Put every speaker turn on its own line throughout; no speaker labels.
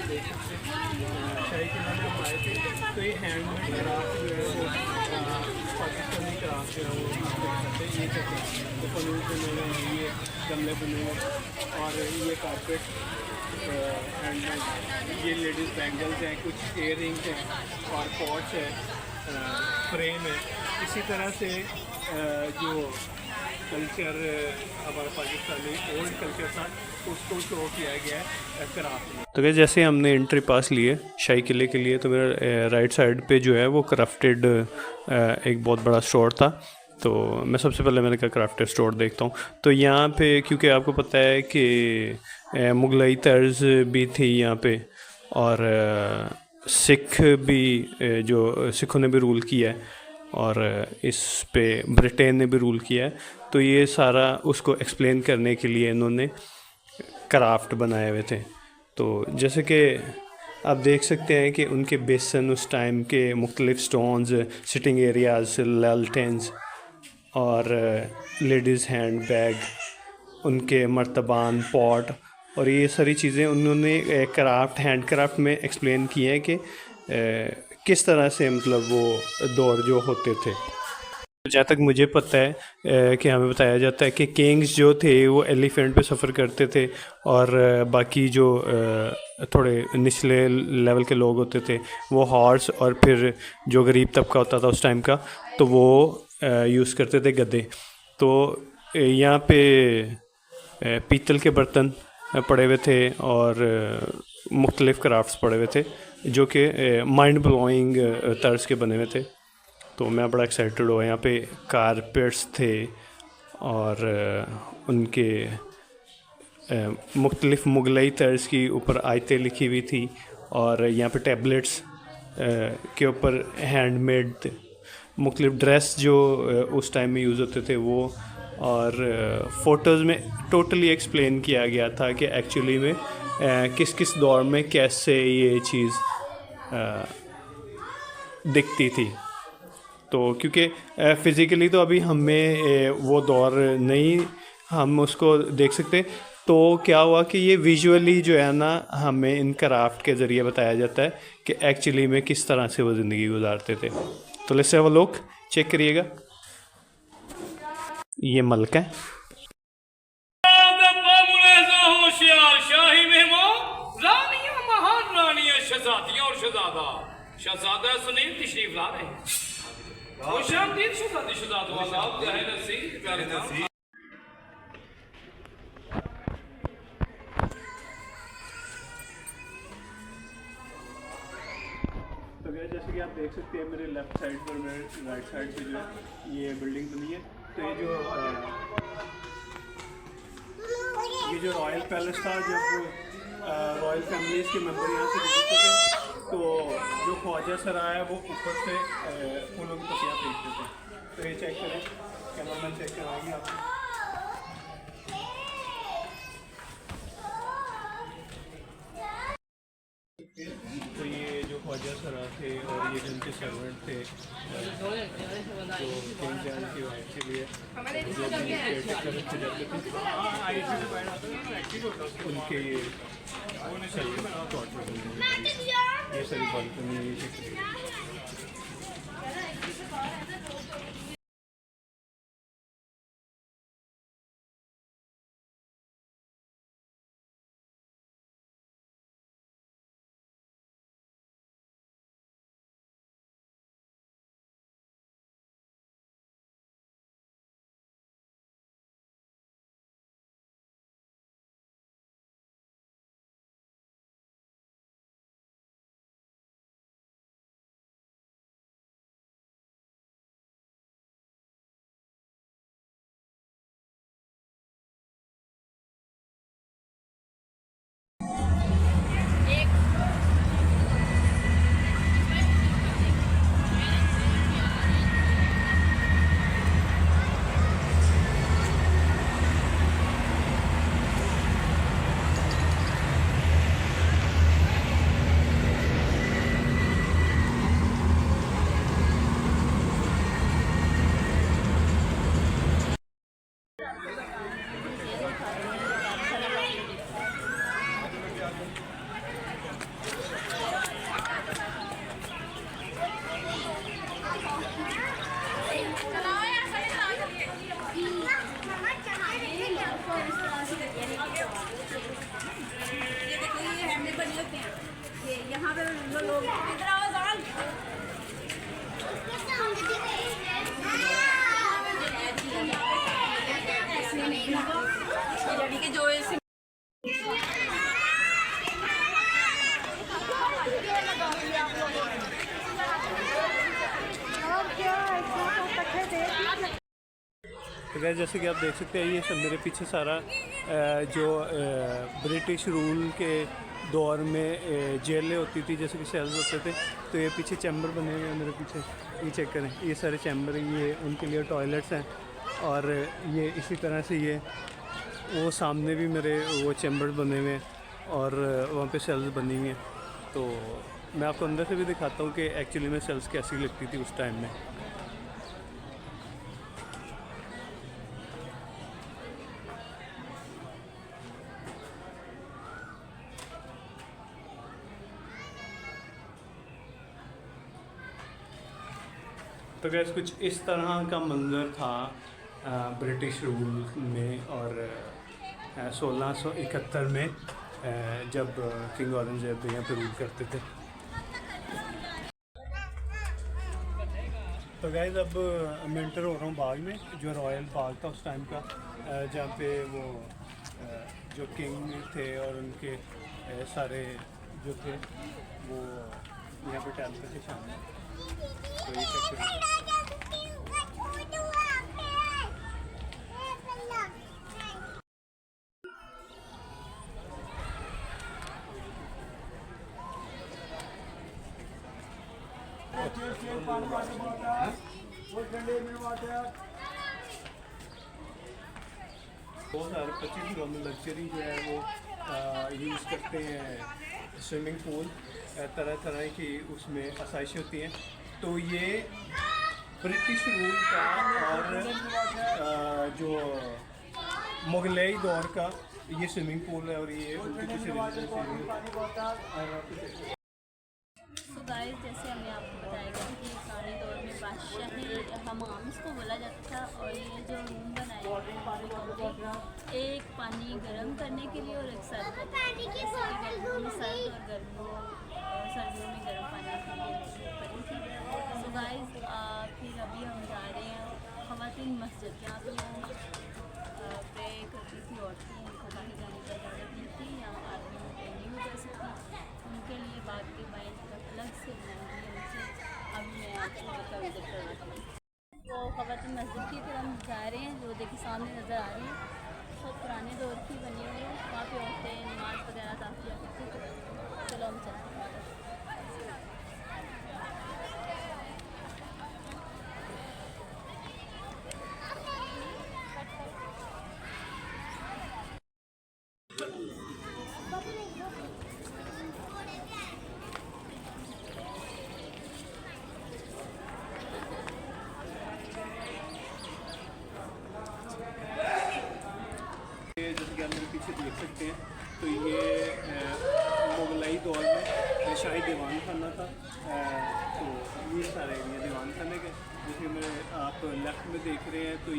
देख सकते हैं शाही किला में हम आए थे। तो ये हैंडमेड क्राफ्ट जो है वो पाकिस्तानी क्राफ्ट जो है वो आप देख सकते हैं। ये देखिए तो फलूस बने हुए हैं, ये गमले बने हुए हैं और ये कारपेट हैंडमेड। ये लेडीज़ बैंगल्स हैं, कुछ इयर रिंग्स हैं और पॉट्स है, फ्रेम है। इसी तरह से जो कल्चर हमारा पाकिस्तानी ओल्ड कल्चर था उसको शो किया गया है क्राफ्ट में। तो क्या जैसे हमने एंट्री पास लिए शाही किले के लिए, तो मेरा राइट साइड पे जो है वो क्राफ्टेड एक बहुत बड़ा स्टोर था। तो मैं सबसे पहले मैंने कहा क्राफ्टेड स्टोर देखता हूँ। तो यहाँ पे क्योंकि आपको पता है कि मुगलई तर्ज भी थी यहाँ पे, और सिख भी जो सिखों ने भी रूल किया है, और इस पे ब्रिटेन ने भी रूल किया है। तो ये सारा उसको एक्सप्लेन करने के लिए इन्होंने क्राफ्ट बनाए हुए थे। तो जैसे कि आप देख सकते हैं कि उनके बेसन उस टाइम के मुख्तलिफ स्टोन्स, सिटिंग एरियाज, लालटेन्स और लेडीज़ हैंड बैग, उनके मर्तबान पॉट, और ये सारी चीज़ें उन्होंने क्राफ्ट हैंड क्राफ्ट में एक्सप्लेन की हैं कि किस तरह से मतलब वो दौर जो होते थे। जहाँ तक मुझे पता है कि हमें बताया जाता है कि किंग्स जो थे वो एलिफेंट पे सफ़र करते थे, और बाकी जो थोड़े निचले लेवल के लोग होते थे वो हॉर्स, और फिर जो गरीब तबका होता था उस टाइम का तो वो यूज़ करते थे गधे। तो यहाँ पे पीतल के बर्तन पड़े हुए थे और मुख्तलिफ़ क्राफ्ट्स पड़े हुए थे जो कि माइंड ब्लोइंग तर्ज के बने हुए थे। तो मैं बड़ा एक्साइटेड हुआ। यहाँ पे कारपेट्स थे और उनके मुख्तलिफ़ मुगलई तर्ज की ऊपर आयतें लिखी हुई थी, और यहाँ पे टैबलेट्स के ऊपर हैंडमेड मुख्तलिफ़ ड्रेस जो उस टाइम में यूज़ होते थे वो, और फ़ोटोज़ में टोटली एक्सप्लेन किया गया था कि एक्चुअली में किस किस दौर में कैसे ये चीज़ दिखती थी। तो क्योंकि फ़िज़िकली तो अभी हमें वो दौर नहीं हम उसको देख सकते, तो क्या हुआ कि ये विजुअली जो है ना हमें इन क्राफ्ट के ज़रिए बताया जाता है कि एक्चुअली में किस तरह से वो ज़िंदगी गुजारते थे। तो let's have a look, check करिएगा। ये मलक है।
होशियार शाही मेहमान, रानियां, महान रानियां, शहजादियां और शहजादा, शहजादा सुनील तशरीफ ला रहे हैं। खुश आमदीद शहजादी शहजाद वाला ज़हन नसीब प्यारे नाम।
तो भैया जैसे कि आप देख सकते हैं मेरे लेफ़्ट साइड पर, मेरे राइट साइड पे जो ये बिल्डिंग बनी है, तो ये जो रॉयल पैलेस था, जब रॉयल फैमिलीज़ के मेंबर यहाँ से गुजरते थे तो जो ख्वाजा सराय है वो ऊपर से फूलों की पत्तियाँ फेंकते थे। तो ये चेक करें, कैमरामैन चेक कराएंगे आपको। तो ये जो ख्वाजा सरा थे और ये जिनके सर्वेंट थे जो किंग जैन की वाइफ के लिए जो भी केयरटेकर रखे जाते थे उनके ये ये सारी बालकनी तो गाइस जैसे कि आप देख सकते हैं ये सब मेरे पीछे सारा जो ब्रिटिश रूल के दौर में जेलें होती थी, जैसे कि सेल्स होते थे, तो ये पीछे चैम्बर बने हुए हैं मेरे पीछे, ये चेक करें, ये सारे चैम्बर, ये उनके लिए टॉयलेट्स हैं। और ये इसी तरह से ये वो सामने भी मेरे वो चैम्बर बने हुए हैं और वहाँ पे सेल्स बनी हुई हैं। तो मैं आपको अंदर से भी दिखाता हूँ कि एक्चुअली में सेल्स कैसी लगती थी उस टाइम में। तो गैस कुछ इस तरह का मंज़र था ब्रिटिश रूल में, और 1671 में जब किंग औरंगज़ेब यहाँ पे रूल करते थे। तो गैस अब मैं एंटर हो रहा हूँ बाग में, जो रॉयल बाग था उस टाइम का, जहाँ पे वो जो किंग थे और उनके सारे जो थे वो यहाँ पे टहलते थे शाम में। तो ये चेक करिए। बहुत सारे 25 लोग लग्जरी जो है वो यूज़ करते हैं स्विमिंग पूल, तरह तरह की उसमें आसाइश होती हैं। तो ये ब्रिटिश रूल का और जो मुगलई दौर का ये स्विमिंग पूल है, और ये उनकी किसी
तो गाइस जैसे हमने आपको बताया गया कि पुराने दौर में बादशाही हमाम इसको बोला जाता था, और ये जो रूम बनाए गए एक पानी गर्म करने के लिए और एक सर्द करने के लिए, गर्मियों में सर्द और सर्दियों में गर्म पानी के लिए करी थी। तो गाइस फिर अभी हम जा रहे हैं ख़वातीन मस्जिद, जहाँ पे प्रे करती थी औरतें, उनको बाहर जाने की इजाज़त नहीं थी, यहाँ आदमी नहीं हो जा सकती, उनके लिए बाग के बाएं तरफ अलग से बनाई गई उनसे। अभी मैं आपको उसका विजिट करवाती हूँ। तो ख़वातीन मस्जिद की तरफ हम जा रहे हैं, जो देखिए सामने नज़र आ रही है, बहुत पुराने दौर की बनी हुई है। वहाँ पे औरतें नमाज़ वगैरह अदा किया करती थी। चलो हम चलते हैं।
जैसे कि आप मेरे पीछे देख सकते हैं, तो ये मुगलई दौर में शाही दीवान खाना था। तो ये सारे एरिया दीवान खाने के, जैसे मेरे आप लेफ्ट में देख रहे हैं, तो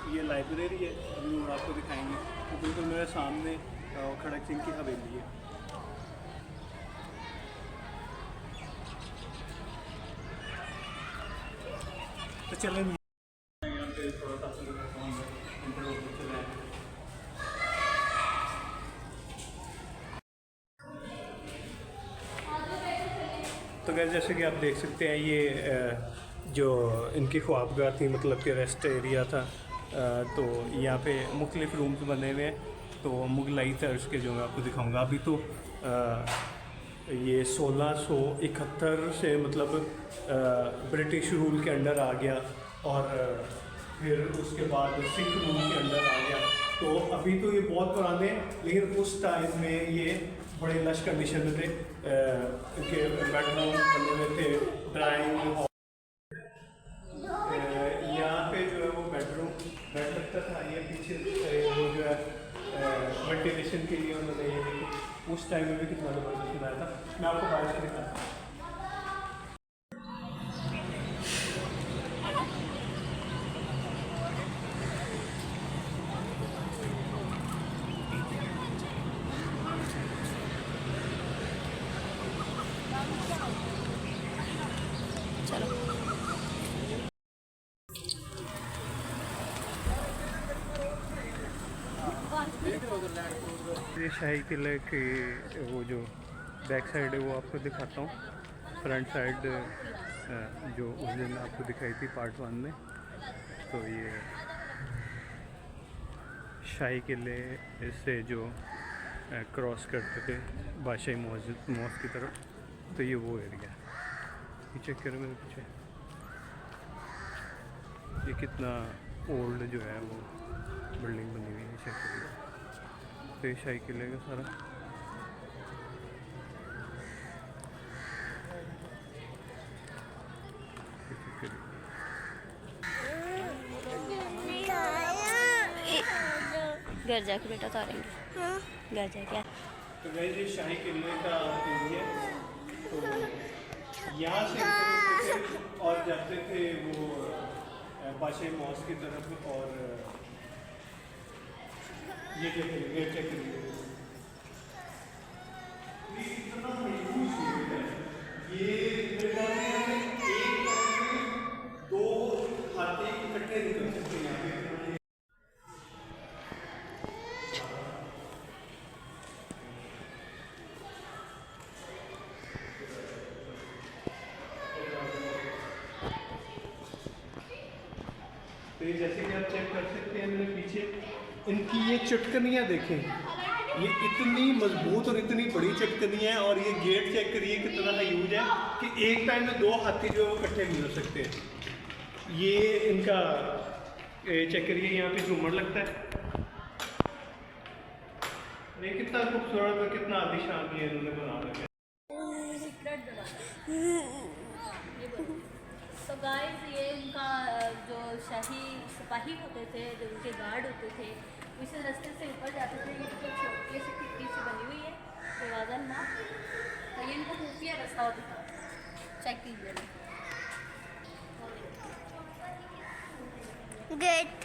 ये लाइब्रेरी है, अभी वो आपको दिखाएंगे। तो बिल्कुल मेरे सामने खड़क सिंह की हवेली है। तो चलें तो गैस जैसे कि आप देख सकते हैं, ये जो इनकी ख्वाबगाह थी, मतलब कि रेस्ट एरिया था। तो यहाँ पे मुख्तलिफ़ रूम्स बने हुए हैं। तो मुगलई तर्ज के जो मैं आपको दिखाऊंगा। अभी तो ये 1671 से मतलब ब्रिटिश रूल के अंडर आ गया, और फिर उसके बाद सिख रूल के अंडर आ गया। तो अभी तो ये बहुत पुराने हैं, लेकिन उस टाइम में ये बड़े लश कंडीशन में थे। इनके बेडरूम बने हुए थे, ड्राइंग हॉल, यहाँ पे जो है वो बेड लगता था। ये पीछे वो जो है वेंटिलेशन के लिए उन्होंने ये देखो उस टाइम में भी कितना ज़बरदस्त बनाया था। मैं आपको बारिश दिखाता हूँ। ये शाही किले के वो जो बैक साइड है वो आपको दिखाता हूँ। फ्रंट साइड जो उस दिन आपको दिखाई थी पार्ट 1 में। तो ये शाही किले से जो क्रॉस करते थे बादशाही मॉस्क की तरफ, तो ये वो एरिया है। ये चेक करो मेरे पीछे, ये कितना ओल्ड जो है वो बिल्डिंग बनी हुई है। चेक करिए, तो ये शाही किले का सारा
घर जाके बेटा उतारेंगे। घर जाके
तो गाइस ये शाही किले का एरिया है। तो यहाँ से और जाते थे वो बादशाही मॉस्क की तरफ। और ये चेक करिए, चेक करिए, ये दो हाथी इकट्ठे निकल सकते हैं यहाँ पे। तो ये जैसे कि आप चेक कर सकते हैं मेरे पीछे, इनकी ये चटकनियाँ देखें, ये इतनी मजबूत और इतनी बड़ी चटकनी है। और ये गेट चेक करिए कितना ह्यूज है कि एक टाइम में 2 हाथी जो है वो इकट्ठे गुजर सकते हैं। ये इनका चेक करिए, यहाँ पे झूमर लगता है। ये कितना खूबसूरत और कितना आलीशान ये इन्होंने बना रखा है।
तो गाइस ये इनका जो शाही सिपाही होते थे, जो उनके गार्ड होते थे, इस रास्ते से ऊपर जाते थे। ये तो छोटी सी खिड़की से बनी हुई है दरवाज़ा ना, तो ये इनका खुफिया रास्ता होता था। चेक कीजिए
गेट